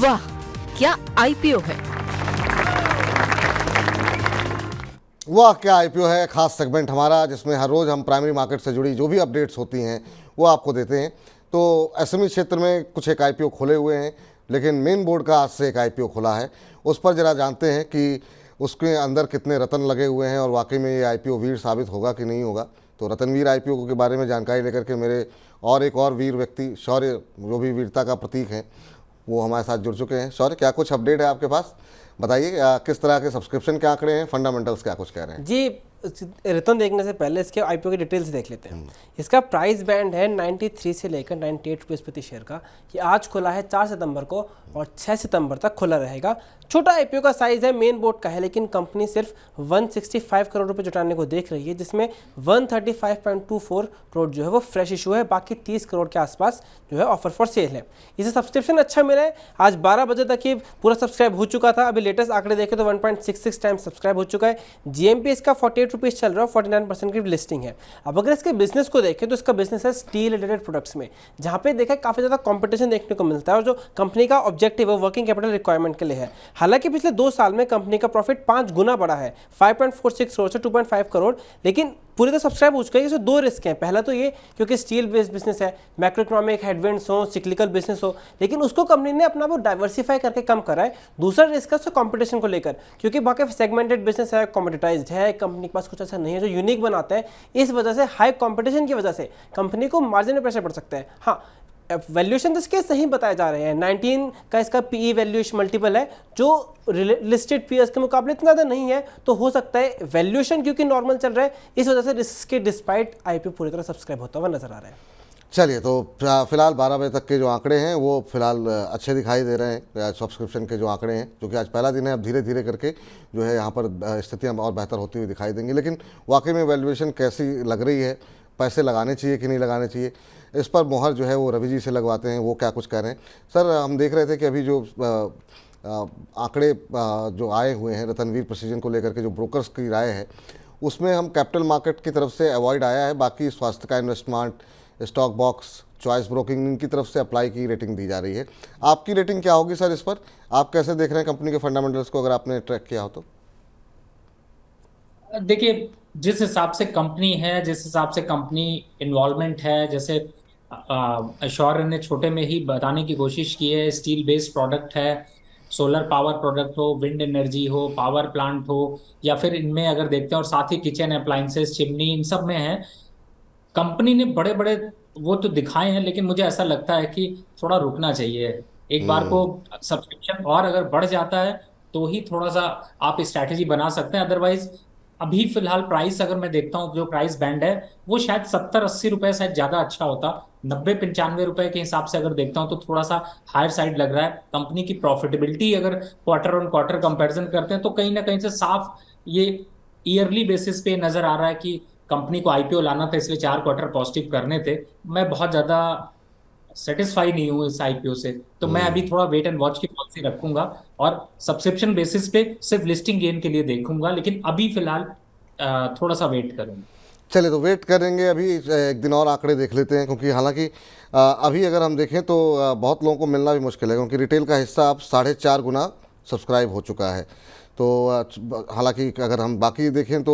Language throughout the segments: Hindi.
वाह क्या आईपीओ है। वाह क्या आईपीओ है, खास सेगमेंट हमारा जिसमें हर रोज़ हम प्राइमरी मार्केट से जुड़ी जो भी अपडेट्स होती हैं वो आपको देते हैं। तो एसएमई क्षेत्र में कुछ एक आईपीओ खुले हुए हैं, लेकिन मेन बोर्ड का आज से एक आईपीओ खुला है। उस पर ज़रा जानते हैं कि उसके अंदर कितने रतन लगे हुए हैं और वाकई में ये आईपीओ वीर साबित होगा कि नहीं होगा। तो रतनवीर आईपीओ के बारे में जानकारी लेकर के मेरे और एक और वीर व्यक्ति शौर्य, जो भी वीरता का प्रतीक है, वो हमारे साथ जुड़ चुके हैं। शौर्य, क्या कुछ अपडेट है आपके पास? बताइए किस तरह के सब्सक्रिप्शन के आंकड़े हैं, फंडामेंटल्स क्या कुछ कह रहे हैं? जी, रिटर्न देखने से पहले इसके आईपीओ की डिटेल्स देख लेते हैं। इसका प्राइस बैंड है 93 से लेकर 98 रुपीज़ प्रति शेयर का। ये आज खुला है 4 सितंबर को और 6 सितंबर तक खुला रहेगा। छोटा आईपीओ का साइज़ है, मेन बोर्ड का है, लेकिन कंपनी सिर्फ 165 करोड़ रुपए जुटाने को देख रही है, जिसमें 135.24 करोड़ जो है वो फ्रेश इशू है, बाकी 30 करोड़ के आसपास जो है ऑफर फॉर सेल है। इसे सब्सक्रिप्शन अच्छा मिला है। आज 12 बजे तक ये पूरा सब्सक्राइब हो चुका था। अभी लेटेस्ट आंकड़े देखें तो 1.66 टाइम्स सब्सक्राइब हो चुका है। जीएमपी इसका 48 रुपीज़ चल रहा है, 49% की लिस्टिंग है। अब अगर इसके बिजनेस को देखें तो इसका बिजनेस है स्टील रिलेटेड प्रोडक्ट्स में, जहाँ पे देखा काफ़ी ज़्यादा कंपटीशन देखने को मिलता है और जो कंपनी का ऑब्जेक्टिव है वर्किंग कैपिटल रिक्वायरमेंट के लिए है। हालांकि पिछले 2 साल में कंपनी का प्रॉफिट 5 गुना बढ़ा है, 5.46 करोड़ से 2.5 करोड़, लेकिन पूरी तरह सब्सक्राइब हो चुका है। इसमें 2 रिस्क हैं। पहला तो ये क्योंकि स्टील बेस्ड बिजनेस है, मैक्रो इकोनॉमिक हेडविंड्स हो, सिक्लिकल बिजनेस हो, लेकिन उसको कंपनी ने अपना वो डाइवर्सिफाई करके कम करा है। दूसरा रिस्क है उसका कंपटीशन को लेकर, क्योंकि बाकी सेगमेंटेड बिजनेस है, कमोडिटाइज्ड है, कंपनी के पास कुछ ऐसा नहीं है जो यूनिक बनाता है। इस वजह से हाई कंपटीशन की वजह से कंपनी को मार्जिन में प्रेशर पड़ सकता है। हाँ, वैल्यूएशन इसके सही बताए जा रहे हैं। 19 का इसका पीई वैल्यूएशन मल्टीपल है, जो लिस्टेड पीएस के मुकाबले इतना ज़्यादा नहीं है, तो हो सकता है वैल्यूएशन क्योंकि नॉर्मल चल रहा है, इस वजह से रिस्क के डिस्पाइट आईपीओ पूरी तरह सब्सक्राइब होता हुआ नजर आ रहा है। चलिए, तो फिलहाल 12 बजे तक के जो आंकड़े हैं वो फिलहाल अच्छे दिखाई दे रहे हैं। सब्सक्रिप्शन के जो आंकड़े हैं, जो कि आज पहला दिन है, अब धीरे धीरे करके जो है यहाँ पर स्थितियाँ और बेहतर होती हुई दिखाई देंगी। लेकिन वाकई में वैल्यूएशन कैसी लग रही है, पैसे लगाने चाहिए कि नहीं लगाने चाहिए, इस पर मोहर जो है वो रवि जी से लगवाते हैं। वो क्या कुछ कह रहे हैं। सर, हम देख रहे थे कि अभी जो आंकड़े जो आए हुए हैं रतनवीर प्रिसीजन को लेकर के, जो ब्रोकर्स की राय है उसमें हम कैपिटल मार्केट की तरफ से अवॉइड आया है, बाकी स्वास्थ्य का, investment, stock box, choice broking, इनकी तरफ से अप्लाई की रेटिंग दी जा रही है। आपकी रेटिंग क्या होगी सर इस पर? आप कैसे देख रहे हैं कंपनी के फंडामेंटल्स को, अगर आपने ट्रैक किया हो तो? देखिए, जिस हिसाब से कंपनी है, जिस हिसाब से कंपनी इन्वॉल्वमेंट है, जैसे शौर्य ने छोटे में ही बताने की कोशिश की है, स्टील बेस्ड प्रोडक्ट है, सोलर पावर प्रोडक्ट हो, विंड एनर्जी हो, पावर प्लांट हो, या फिर इनमें अगर देखते हैं, और साथ ही किचन अप्लायंसेस, चिमनी, इन सब में है। कंपनी ने बड़े बड़े वो तो दिखाए हैं, लेकिन मुझे ऐसा लगता है कि थोड़ा रुकना चाहिए। एक बार को सब्सक्रिप्शन और अगर बढ़ जाता है तो ही थोड़ा सा आप स्ट्रैटेजी बना सकते हैं। अदरवाइज अभी फिलहाल प्राइस अगर मैं देखता हूँ, जो प्राइस बैंड है वो शायद 70-80 रुपए शायद ज्यादा अच्छा होता। 90-95 रुपए के हिसाब से अगर देखता हूँ तो थोड़ा सा हायर साइड लग रहा है। कंपनी की प्रॉफिटेबिलिटी अगर क्वार्टर ऑन क्वार्टर कंपैरिजन करते हैं तो कहीं ना कहीं से साफ ये ईयरली बेसिस पे नजर आ रहा है कि कंपनी को आईपीओ लाना था, इसलिए 4 क्वार्टर पॉजिटिव करने थे। मैं बहुत ज्यादा सेटिस्फाई नहीं हूँ इस आईपीओ से, तो मैं अभी थोड़ा वेट एंड वॉच की पॉलिसी रखूंगा और सब्सक्रिप्शन बेसिस पे सिर्फ लिस्टिंग गेन के लिए देखूंगा, लेकिन अभी फिलहाल थोड़ा सा वेट करूंगा। चलिए, तो वेट करेंगे, अभी एक दिन और आंकड़े देख लेते हैं, क्योंकि हालांकि अभी अगर हम देखें तो बहुत लोगों को मिलना भी मुश्किल है, क्योंकि रिटेल का हिस्सा अब 4.5 गुना सब्सक्राइब हो चुका है। तो हालांकि अगर हम बाकी देखें तो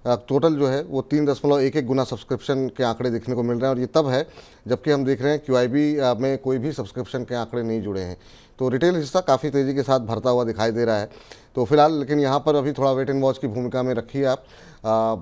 टोटल जो है वो 3.11 गुना सब्सक्रिप्शन के आंकड़े देखने को मिल रहे हैं, और ये तब है जबकि हम देख रहे हैं क्यूआईबी में कोई भी सब्सक्रिप्शन के आंकड़े नहीं जुड़े हैं। तो रिटेल हिस्सा काफ़ी तेज़ी के साथ भरता हुआ दिखाई दे रहा है। तो फिलहाल लेकिन यहाँ पर अभी थोड़ा वेट एंड वॉच की भूमिका में रखिए आप।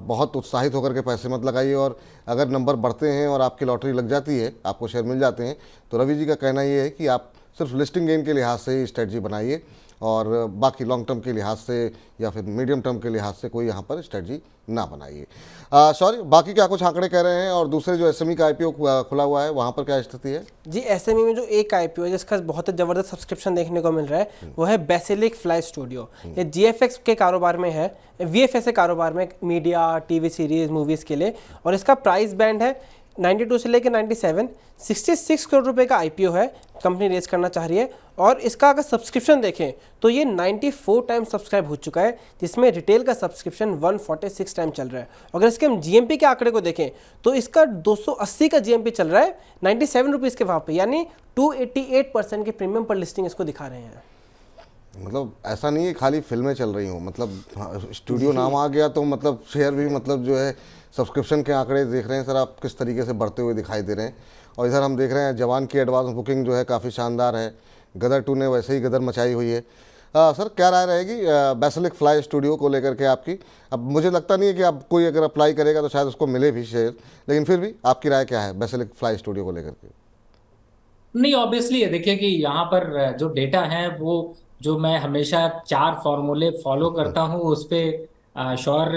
बहुत उत्साहित होकर के पैसे मत लगाइए, और अगर नंबर बढ़ते हैं और आपकी लॉटरी लग जाती है, आपको शेयर मिल जाते हैं, तो रवि जी का कहना ये है कि आप सिर्फ लिस्टिंग गेन के लिहाज से ही स्ट्रेटजी बनाइए, और बाकी लॉन्ग टर्म के लिहाज से या फिर मीडियम टर्म के लिहाज से कोई यहाँ पर स्ट्रेटजी ना बनाइए। सॉरी, बाकी क्या कुछ आंकड़े कह रहे हैं? और दूसरे जो एसएमई का आईपीओ खुला हुआ है, वहाँ पर क्या स्थिति है? जी, एसएमई में जो एक आईपीओ है जिसका बहुत ही जबरदस्त सब्सक्रिप्शन देखने को मिल रहा है, वो है बेसिलिक फ्लाई स्टूडियो। ये जीएफएक्स के कारोबार में है, वीएफएक्स के कारोबार में, मीडिया, टीवी सीरीज, मूवीज के लिए, और इसका प्राइस बैंड है 92 से लेकर 97। 66 करोड़ रुपए का आईपीओ है, कंपनी रेस करना चाह रही है। और इसका अगर सब्सक्रिप्शन देखें तो ये 94 टाइम सब्सक्राइब हो चुका है, जिसमें रिटेल का सब्सक्रिप्शन 146 टाइम चल रहा है। अगर इसके हम जीएमपी के आंकड़े को देखें तो इसका 280 का जीएमपी चल रहा है 97 रुपीज़ के भाव पे, यानी 288% के प्रीमियम पर लिस्टिंग इसको दिखा रहे हैं। मतलब ऐसा नहीं है खाली फिल्में चल रही हों, मतलब स्टूडियो नाम आ गया तो मतलब शेयर भी मतलब जो है सब्सक्रिप्शन के आंकड़े देख रहे हैं सर आप किस तरीके से बढ़ते हुए दिखाई दे रहे हैं। और इधर हम देख रहे हैं जवान की एडवांस बुकिंग जो है काफ़ी शानदार है, गदर 2 ने वैसे ही गदर मचाई हुई है। सर क्या राय रहेगी बेसिलिक फ्लाई स्टूडियो को लेकर के आपकी? अब मुझे लगता नहीं है कि आप कोई अगर अप्लाई करेगा तो शायद उसको मिले भी शेयर, लेकिन फिर भी आपकी राय क्या है बेसिलिक फ्लाई स्टूडियो को लेकर के? नहीं, ऑब्वियसली है, देखिए कि यहाँ पर जो डेटा है वो जो मैं हमेशा 4 फॉर्मूले फॉलो करता हूँ उस पर श्योर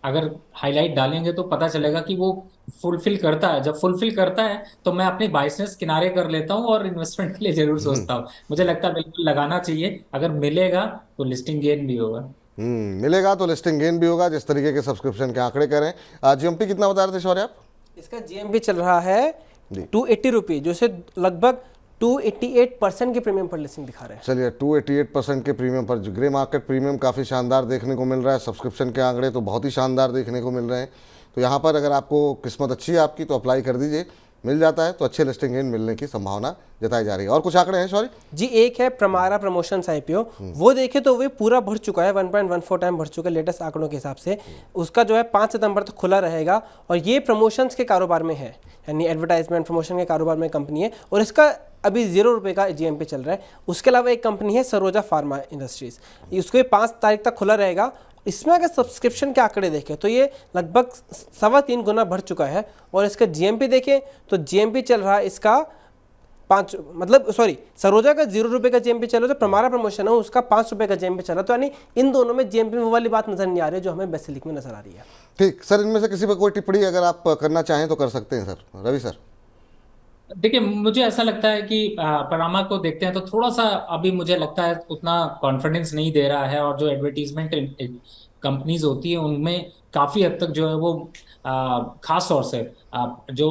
अगर हाईलाइट डालेंगे तो पता चलेगा कि वो फुलफिल करता है। जब फुलफिल करता है तो मैं अपनी बाइसेंस किनारे कर लेता हूँ और इन्वेस्टमेंट के लिए जरूर सोचता हूँ। मुझे लगता है बिल्कुल लगाना चाहिए, अगर मिलेगा तो लिस्टिंग गेन भी होगा। मिलेगा तो लिस्टिंग गेन भी होगा, जिस तरीके के सब्सक्रिप्शन के आंकड़े करें। जीएमपी कितना बता रहे थे शौर्य आप? इसका जीएमपी चल रहा है 280 रुपये, जो से लगभग 288% के प्रीमियम पर लिस्टिंग दिखा रहे हैं। चलिए 288% के प्रीमियम पर, जो ग्रे मार्केट प्रीमियम काफ़ी शानदार देखने को मिल रहा है, सब्सक्रिप्शन के आंकड़े तो बहुत ही शानदार देखने को मिल रहे हैं। तो यहाँ पर अगर आपको किस्मत अच्छी है आपकी तो अप्लाई कर दीजिए, मिल जाता है तो अच्छे लिस्टिंग गेन मिलने की संभावना जताई जा रही है। और कुछ आंकड़े हैं सॉरी जी? एक है प्रमारा प्रमोशंस आईपीओ, वो देखे तो वो पूरा बढ़ चुका है, 1.14 टाइम बढ़ चुका है लेटेस्ट आंकड़ों के हिसाब से। उसका जो है 5 सितंबर तक खुला रहेगा और ये प्रमोशंस के कारोबार में है, यानी एडवर्टाइजमेंट प्रमोशन के कारोबार में कंपनी है और इसका अभी 0 रुपये का जीएमपी चल रहा है। उसके अलावा एक कंपनी है सरोजा फार्मा इंडस्ट्रीज, उसको 5 तारीख तक खुला रहेगा। इसमें अगर सब्सक्रिप्शन के आंकड़े देखें तो ये लगभग 3.25 गुना बढ़ चुका है और इसका जीएमपी देखें तो जीएमपी चल रहा है इसका 5, मतलब सॉरी, सरोजा का 0 रुपये का जीएमपी चल रहा है, जो प्रमारा प्रमोशन है उसका 5 रुपये का जीएमपी चल रहा है। तो यानी इन दोनों में जीएमपी वो वाली बात नजर नहीं आ रही है जो हमें बेसिलिक में नजर आ रही है। ठीक सर, इनमें से किसी पर कोई टिप्पणी अगर आप करना चाहें तो कर सकते हैं सर। रवि सर? देखिए, मुझे ऐसा लगता है कि पनामा को देखते हैं तो थोड़ा सा अभी मुझे लगता है उतना कॉन्फिडेंस नहीं दे रहा है, और जो एडवर्टीजमेंट कंपनीज होती है उनमें काफी हद तक जो है वो खास तौर से जो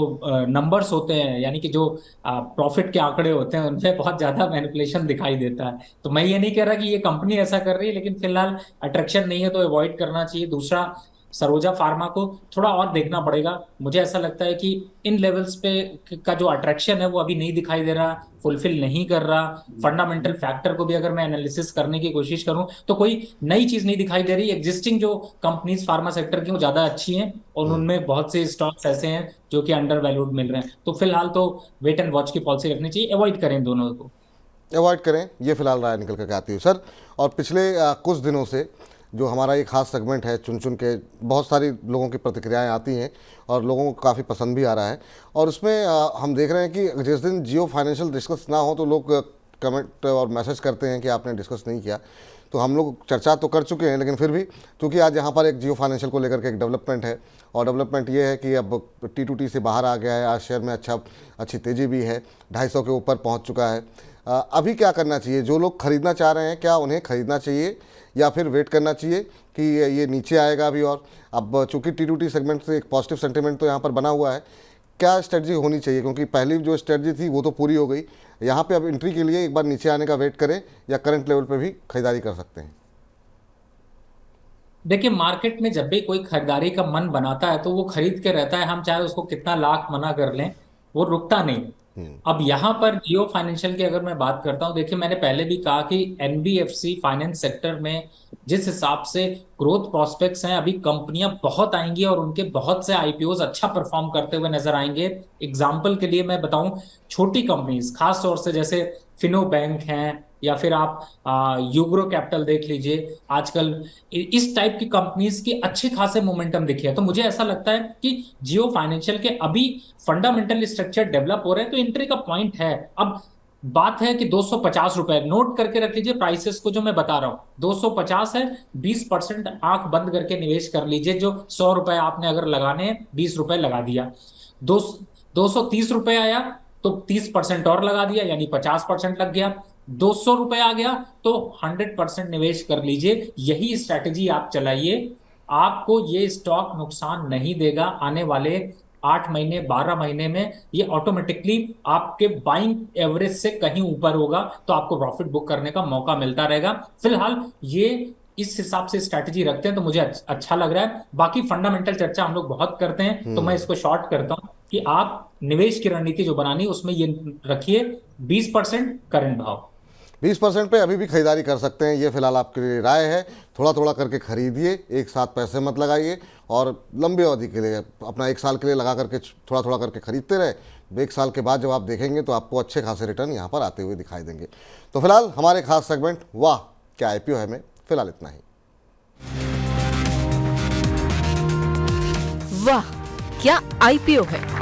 नंबर्स होते हैं, यानी कि जो प्रॉफिट के आंकड़े होते हैं उनमें बहुत ज्यादा मैनिपुलेशन दिखाई देता है। तो मैं ये नहीं कह रहा कि ये कंपनी ऐसा कर रही है, लेकिन फिलहाल अट्रैक्शन नहीं है तो अवॉइड करना चाहिए। दूसरा, सरोजा फार्मा को थोड़ा और देखना पड़ेगा। मुझे ऐसा लगता है कि इन लेवल्स पे का जो अट्रैक्शन है वो अभी नहीं दिखाई दे रहा, फुलफिल नहीं कर रहा। फंडामेंटल फैक्टर को भी अगर मैं एनालिसिस करने की कोशिश करूं तो कोई नई चीज नहीं दिखाई दे रही। एग्जिस्टिंग जो कंपनीज फार्मा सेक्टर की वो ज्यादा अच्छी हैं और उनमें बहुत से स्टॉक्स ऐसे हैं जो कि अंडर वैल्यूड मिल रहे हैं। तो फिलहाल तो वेट एंड वॉच की पॉलिसी रखनी चाहिए, अवॉइड करें दोनों को, अवॉइड करें, ये फिलहाल राय निकल कर आती है सर। और पिछले कुछ दिनों से जो हमारा एक खास सेगमेंट है, चुन चुन के बहुत सारी लोगों की प्रतिक्रियाएं आती हैं और लोगों को काफ़ी पसंद भी आ रहा है। और उसमें हम देख रहे हैं कि जिस दिन जियो फाइनेंशियल डिस्कस ना हो तो लोग कमेंट और मैसेज करते हैं कि आपने डिस्कस नहीं किया। तो हम लोग चर्चा तो कर चुके हैं, लेकिन फिर भी क्योंकि आज यहाँ पर एक जियो फाइनेंशियल को लेकर के एक डेवलपमेंट है, और डेवलपमेंट ये है कि अब T2T से बाहर आ गया है, आज शेयर में अच्छी तेज़ी भी है, 250 के ऊपर पहुँच चुका है। अभी क्या करना चाहिए? जो लोग खरीदना चाह रहे हैं, क्या उन्हें खरीदना चाहिए या फिर वेट करना चाहिए कि ये नीचे आएगा अभी? और अब चूंकि T2T सेगमेंट से एक पॉजिटिव सेंटीमेंट तो यहाँ पर बना हुआ है, क्या स्ट्रेटजी होनी चाहिए? क्योंकि पहली जो स्ट्रेटजी थी वो तो पूरी हो गई, यहाँ पे अब एंट्री के लिए एक बार नीचे आने का वेट करें या करंट लेवल पे भी खरीदारी कर सकते हैं? देखिए, मार्केट में जब भी कोई खरीदारी का मन बनाता है तो वो खरीद के रहता है, हम चाहे उसको कितना लाख मना कर लें वो रुकता नहीं। अब यहाँ पर जियो फाइनेंशियल की अगर मैं बात करता हूँ, देखिए मैंने पहले भी कहा कि एनबीएफसी फाइनेंस सेक्टर में जिस हिसाब से ग्रोथ प्रोस्पेक्ट्स हैं, अभी कंपनियां बहुत आएंगी और उनके बहुत से आईपीओज अच्छा परफॉर्म करते हुए नजर आएंगे। एग्जाम्पल के लिए मैं बताऊं, छोटी कंपनीज खास तौर से जैसे फिनो बैंक हैं या फिर आप यूग्रो कैपिटल देख लीजिए, आजकल इस टाइप की कंपनीज की अच्छे खासे मोमेंटम दिखे है। तो मुझे ऐसा लगता है कि जियो फाइनेंशियल के अभी फंडामेंटल स्ट्रक्चर डेवलप हो रहे हैं तो एंट्री का पॉइंट है। अब बात है कि 250 रुपए, नोट करके रख लीजिए प्राइसेस को जो मैं बता रहा हूं, 250 है, 20% आंख बंद करके निवेश कर लीजिए। जो 100 रुपए आपने अगर लगाने हैं, 20 रुपए लगा दिया, 230 रुपए आया तो 30% और लगा दिया, यानी 50% लग गया। 200 रुपए आ गया तो 100% निवेश कर लीजिए। यही स्ट्रैटेजी आप चलाइए, आपको ये स्टॉक नुकसान नहीं देगा। आने वाले 8 महीने 12 महीने में ये ऑटोमेटिकली आपके बाइंग एवरेज से कहीं ऊपर होगा, तो आपको प्रॉफिट बुक करने का मौका मिलता रहेगा। फिलहाल ये इस हिसाब से स्ट्रैटेजी रखते हैं तो मुझे अच्छा लग रहा है। बाकी फंडामेंटल चर्चा हम लोग बहुत करते हैं, तो मैं इसको शॉर्ट करता हूं कि आप निवेश की रणनीति जो बनानी उसमें ये रखिए 20% करंट भाव। 20% पे अभी भी खरीदारी कर सकते हैं, ये फिलहाल आपके लिए राय है। थोड़ा थोड़ा करके खरीदिए, एक साथ पैसे मत लगाइए, और लंबी अवधि के लिए अपना 1 साल के लिए लगा करके थोड़ा थोड़ा करके खरीदते रहे। 1 साल के बाद जब आप देखेंगे तो आपको अच्छे खासे रिटर्न यहाँ पर आते हुए दिखाई देंगे। तो फिलहाल हमारे खास सेगमेंट वाह क्या IPO है में फिलहाल इतना ही। वाह क्या IPO है।